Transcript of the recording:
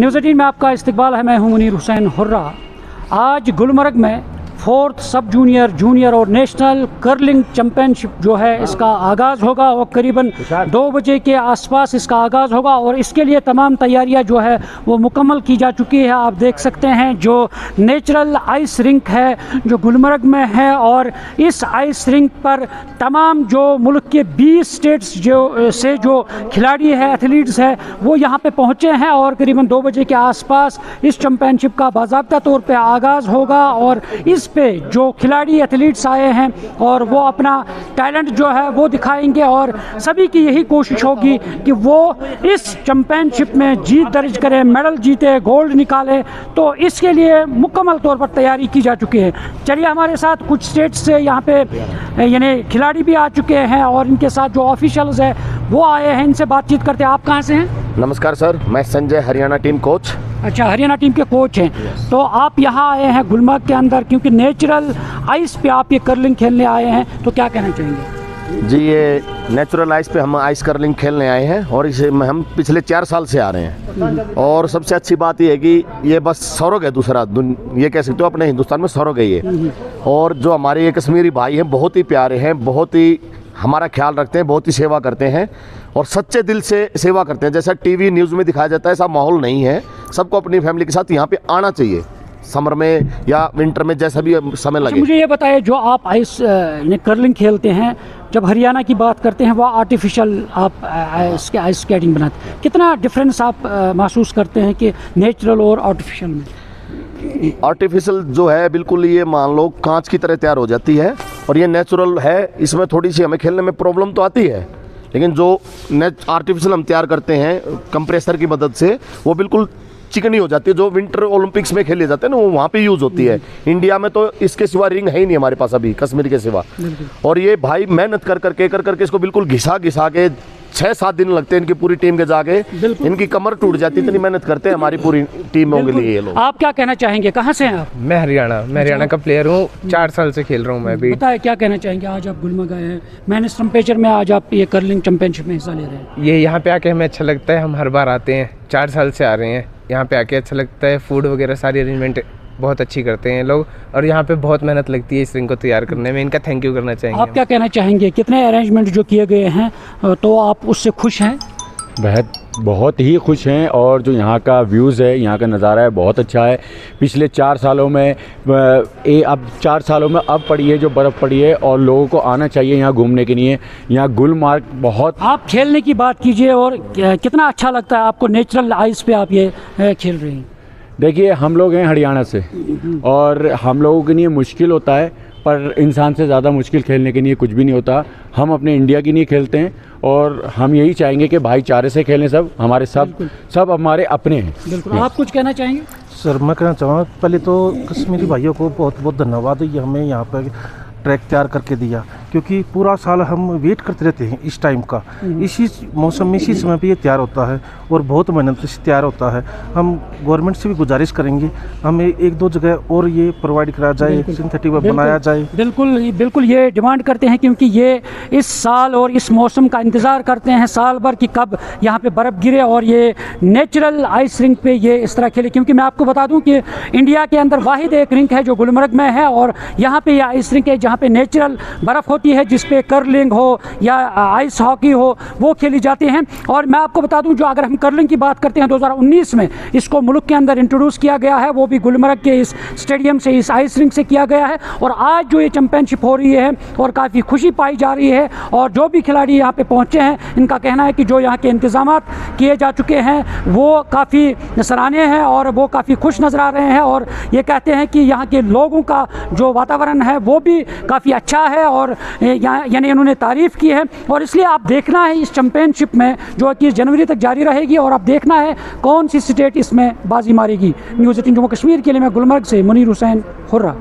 News 18 में आपका इस्तकबाल है। मैं हूं मुनीर हुसैन हुर्रा। आज गुलमर्ग में 4th सब जूनियर, जूनियर और नेशनल कर्लिंग चैम्पियनशिप जो है इसका आगाज़ होगा और करीबन 2 बजे के आसपास इसका आगाज़ होगा और इसके लिए तमाम तैयारियां जो है वो मुकम्मल की जा चुकी है। आप देख सकते हैं जो नेचुरल आइस रिंक है जो गुलमर्ग में है और इस आइस रिंक पर तमाम जो मुल्क के 20 स्टेट्स जो खिलाड़ी है, एथलीट्स है, वो यहाँ पे पहुँचे हैं और करीबन 2 बजे के आसपास इस चैम्पियनशिप का बाज़ाब्ता तौर पे आगाज़ होगा और इस पे जो खिलाड़ी एथलीट्स आए हैं और वो अपना टैलेंट जो है वो दिखाएंगे और सभी की यही कोशिश होगी कि वो इस चैम्पियनशिप में जीत दर्ज करें, मेडल जीते, गोल्ड निकाले। तो इसके लिए मुकम्मल तौर पर तैयारी की जा चुकी है। चलिए, हमारे साथ कुछ स्टेट्स से यहाँ पे यानी खिलाड़ी भी आ चुके हैं और इनके साथ जो ऑफिशियल्स है वो आए हैं, इनसे बातचीत करते हैं। आप कहाँ से हैं? नमस्कार सर, मैं संजय, हरियाणा टीम कोच। अच्छा, हरियाणा टीम के कोच हैं। तो आप यहाँ आए हैं गुलमर्ग के अंदर क्योंकि नेचुरल आइस पे आप ये कर्लिंग खेलने आए हैं, तो क्या कहना चाहेंगे? जी, ये नेचुरल आइस पे हम आइस कर्लिंग खेलने आए हैं और इसे हम पिछले 4 साल से आ रहे हैं। और सबसे अच्छी बात ये है कि ये बस स्वर्ग है, दूसरा ये कह सकते हो अपने हिंदुस्तान में स्वर्ग है ये। और जो हमारे ये कश्मीरी भाई हैं बहुत ही प्यारे हैं, बहुत ही हमारा ख्याल रखते हैं, बहुत ही सेवा करते हैं और सच्चे दिल से सेवा करते हैं। जैसा टीवी न्यूज़ में दिखाया जाता है ऐसा माहौल नहीं है। सबको अपनी फैमिली के साथ यहाँ पे आना चाहिए, समर में या विंटर में, जैसा भी समय लगे। मुझे ये बताइए, जो आप आइस कर्लिंग खेलते हैं, जब हरियाणा की बात करते हैं वो आर्टिफिशियल आप आइस स्केटिंग बनाते हैं, कितना डिफरेंस आप महसूस करते हैं कि नेचुरल और आर्टिफिशियल में? आर्टिफिशियल जो है बिल्कुल ये मान लो कांच की तरह तैयार हो जाती है और ये नेचुरल है। इसमें थोड़ी सी हमें खेलने में प्रॉब्लम तो आती है, लेकिन जो आर्टिफिशियल हम तैयार करते हैं कंप्रेसर की मदद से, वो बिल्कुल चिकनी हो जाती है। जो विंटर ओलंपिक्स में खेले जाते हैं ना, वो वहाँ पे यूज़ होती है। इंडिया में तो इसके सिवा रिंग है ही नहीं हमारे पास अभी, कश्मीर के सिवा। और ये भाई मेहनत कर करके इसको बिल्कुल घिसा के 6-7 दिन लगते हैं इनकी पूरी टीम के जाके, इनकी कमर टूट जाती है, इतनी मेहनत करते हैं हमारी पूरी टीमों के लिए ये लोग। आप क्या कहना चाहेंगे? कहाँ से हैं आप? मैं हरियाणा का प्लेयर हूँ। 4 साल से खेल रहा हूँ मैं भी। बताए, क्या कहना चाहेंगे? आज आप गुलमर्ग आए हैं, मैंने टेम्परेचर में आज आप ये कर्लिंग चैंपियनशिप में हिस्सा ले रहे हैं। ये यहाँ पे आके हमें अच्छा लगता है। हम हर बार आते हैं, 4 साल से आ रहे हैं। यहाँ पे आके अच्छा लगता है। फूड वगैरह सारी अरेंजमेंट बहुत अच्छी करते हैं लोग और यहाँ पे बहुत मेहनत लगती है इस रिंग को तैयार करने में। इनका थैंक यू करना चाहेंगे। आप क्या कहना चाहेंगे? कितने अरेंजमेंट जो किए गए हैं, तो आप उससे खुश हैं? बहुत ही खुश हैं और जो यहाँ का व्यूज़ है, यहाँ का नज़ारा है, बहुत अच्छा है। पिछले 4 सालों में अब 4 सालों में अब पड़ी है जो बर्फ़ पड़ी है और लोगों को आना चाहिए यहाँ घूमने के लिए। यहाँ गुलमर्ग बहुत। आप खेलने की बात कीजिए और कितना अच्छा लगता है आपको नेचुरल आइस पे आप ये खेल रहे हैं? देखिए, हम लोग हैं हरियाणा से और हम लोगों के लिए मुश्किल होता है, पर इंसान से ज़्यादा मुश्किल खेलने के लिए कुछ भी नहीं होता। हम अपने इंडिया के लिए खेलते हैं और हम यही चाहेंगे कि भाईचारे से खेलें सब। हमारे सब हमारे अपने हैं। बिल्कुल। आप कुछ कहना चाहेंगे? सर, मैं कहना चाहूँगा पहले तो कश्मीरी भाइयों को बहुत बहुत धन्यवाद है, ये हमें यहाँ पर ट्रैक तैयार करके दिया, क्योंकि पूरा साल हम वेट करते रहते हैं इस टाइम का। इसी मौसम में, इसी समय पे ये तैयार होता है और बहुत मेहनत से तैयार होता है। हम गवर्नमेंट से भी गुजारिश करेंगे हमें 1-2 जगह और ये प्रोवाइड कराया जाए, सिंथेटिक बनाया जाए। बिल्कुल ये डिमांड करते हैं क्योंकि ये इस साल और इस मौसम का इंतज़ार करते हैं साल भर कि कब यहाँ पे बर्फ़ गिरे और ये नेचुरल आइस रिंक पे ये इस तरह खेले। क्योंकि मैं आपको बता दूँ कि इंडिया के अंदर वाहिद एक रिंक है जो गुलमर्ग में है और यहाँ पे ये आइस रिंक है जहाँ पे नेचुरल बर्फ़ होती है, जिस पे कर्लिंग हो या आइस हॉकी हो वो खेली जाती हैं। और मैं आपको बता दूं, जो अगर हम कर्लिंग की बात करते हैं, 2019 में इसको मुल्क के अंदर इंट्रोड्यूस किया गया है, वो भी गुलमर्ग के इस स्टेडियम से, इस आइस रिंक से किया गया है। और आज जो ये चैम्पियनशिप हो रही है और काफ़ी खुशी पाई जा रही है और जो भी खिलाड़ी यहाँ पे पहुँचे हैं, इनका कहना है कि जो यहाँ के इंतजाम किए जा चुके हैं वो काफ़ी सराहनीय हैं और वो काफ़ी खुश नज़र आ रहे हैं। और ये कहते हैं कि यहाँ के लोगों का जो वातावरण है वो भी काफ़ी अच्छा है और यानी उन्होंने तारीफ़ की है। और इसलिए आप देखना है इस चैम्पियनशिप में जो 21 जनवरी तक जारी रहेगी और आप देखना है कौन सी स्टेट इसमें बाजी मारेगी। न्यूज़ 18 जम्मू कश्मीर के लिए मैं गुलमर्ग से मुनीर हुसैन हुर्रा।